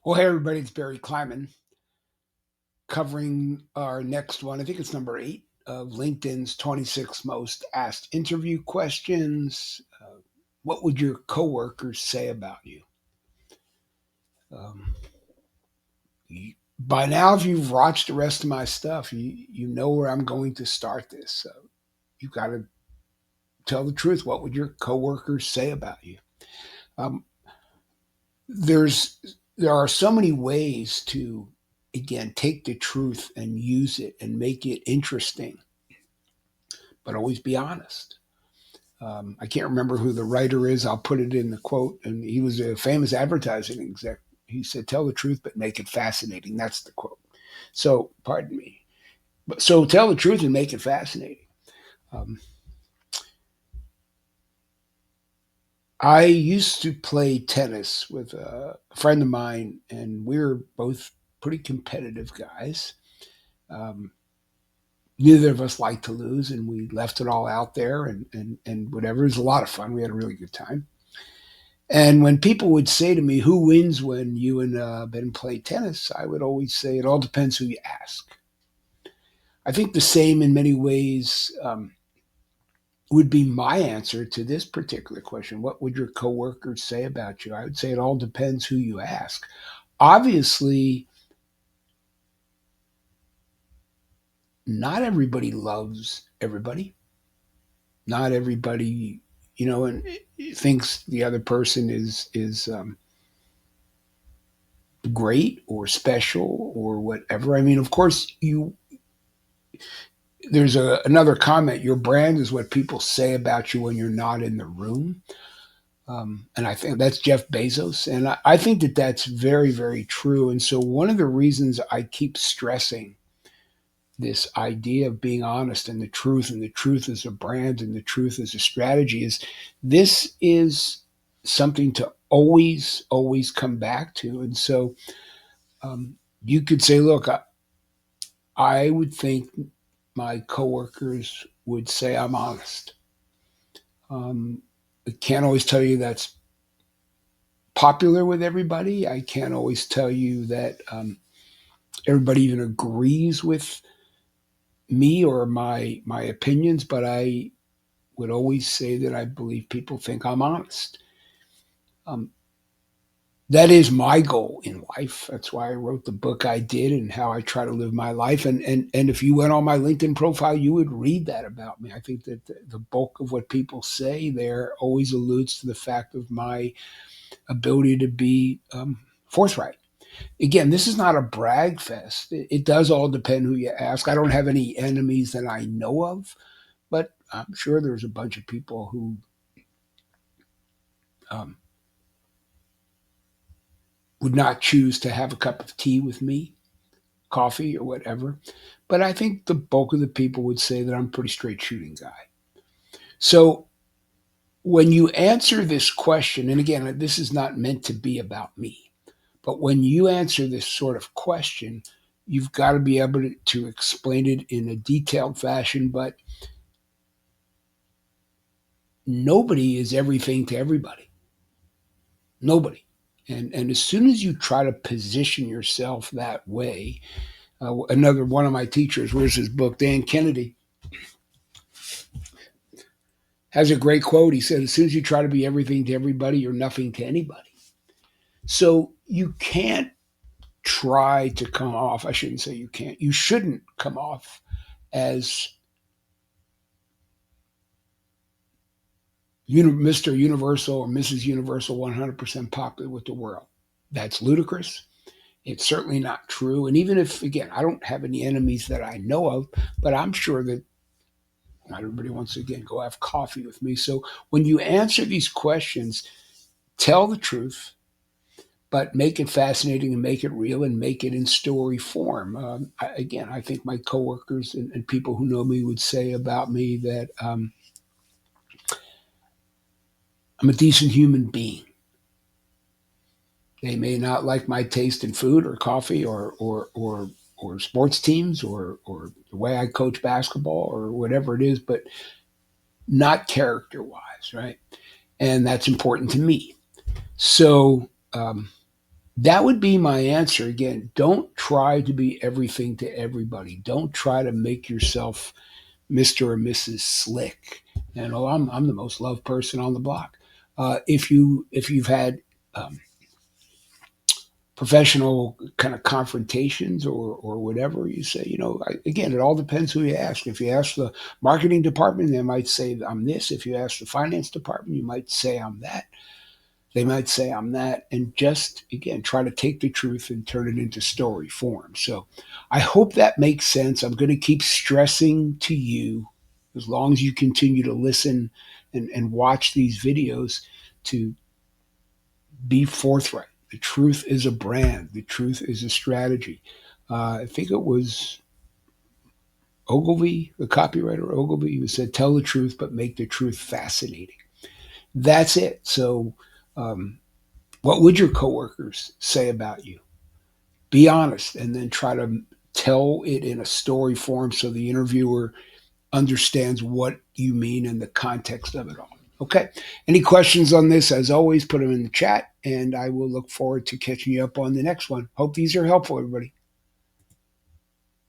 Well, hey, everybody, it's Barry Kleiman covering our next one. I think it's number 8 of LinkedIn's 26 most asked interview questions. What would your coworkers say about you? Um, by now, if you've watched the rest of my stuff, you know where I'm going to start this. So you've got to tell the truth. What would your coworkers say about you? Um, there's there are so many ways to again take the truth and use it and make it interesting, but always be honest. I can't remember who the writer is. I'll put it in the quote. And he was a famous advertising exec. He said, "Tell the truth, but make it fascinating." That's the quote. So, pardon me. But so, tell the truth and make it fascinating. Um, I used to play tennis with a friend of mine, and we were both pretty competitive guys. Um, Neither of us liked to lose, and we left it all out there and whatever. It was a lot of fun. We had a really good time. And when people would say to me, "Who wins when you and Ben play tennis?" I would always say, "It all depends who you ask." I think the same in many ways would be my answer to this particular question. What would your coworkers say about you? I would say it all depends who you ask. Obviously, not everybody loves everybody. Not everybody, and thinks the other person is great or special or whatever. I mean, of course, you there's another comment. Your brand is what people say about you when you're not in the room. And I think that's Jeff Bezos. And I think that that's very, very true. And so, one of the reasons I keep stressing this idea of being honest and the truth is a brand, and the truth is a strategy, is this is something to always, always come back to. And so, you could say, look, I would think my coworkers would say I'm honest. I can't always tell you that's popular with everybody. I can't always tell you that everybody even agrees with me or my opinions, but I would always say that I believe people think I'm honest. Um, that is my goal in life. That's why I wrote the book I did and how I try to live my life. And if you went on my LinkedIn profile, you would read that about me. I think that the bulk of what people say there always alludes to the fact of my ability to be forthright. Again, this is not a brag fest. It does all depend who you ask. I don't have any enemies that I know of, but I'm sure there's a bunch of people who um, would not choose to have a cup of tea with me, coffee or whatever. But I think the bulk of the people would say that I'm a pretty straight shooting guy. So when you answer this question, and again, this is not meant to be about me, but when you answer this sort of question, you've got to be able to explain it in a detailed fashion. But nobody is everything to everybody. Nobody. And as soon as you try to position yourself that way, another one of my teachers, where's his book? Dan Kennedy has a great quote. He said, "As soon as you try to be everything to everybody, you're nothing to anybody." So you can't try to come off. I shouldn't say you can't. You shouldn't come off as Mr. Universal or Mrs. Universal, 100% popular with the world. That's ludicrous. It's certainly not true. And even if, again, I don't have any enemies that I know of, but I'm sure that not everybody wants to, again, go have coffee with me. So when you answer these questions, tell the truth, but make it fascinating and make it real and make it in story form. Again, I think my coworkers and people who know me would say about me that I'm a decent human being. They may not like my taste in food or coffee or sports teams or the way I coach basketball or whatever it is, but not character wise, right? And that's important to me. So That would be my answer. Again, don't try to be everything to everybody. Don't try to make yourself Mr. or Mrs. Slick. And oh, I'm the most loved person on the block. If you've had professional kind of confrontations or whatever, you say, again, it all depends who you ask. If you ask the marketing department, they might say I'm this. If you ask the finance department, you might say I'm that. They might say I'm that, and just again try to take the truth and turn it into story form. So I hope that makes sense. I'm going to keep stressing to you, as long as you continue to listen and watch these videos, to be forthright. The truth is a brand. The truth is a strategy. I think it was Ogilvy, the copywriter Ogilvy, who said, "Tell the truth, but make the truth fascinating." That's it. So, what would your coworkers say about you? Be honest, and then try to tell it in a story form so the interviewer understands what you mean and the context of it all. Okay. Any questions on this? As always, put them in the chat, and I will look forward to catching you up on the next one. Hope these are helpful, everybody.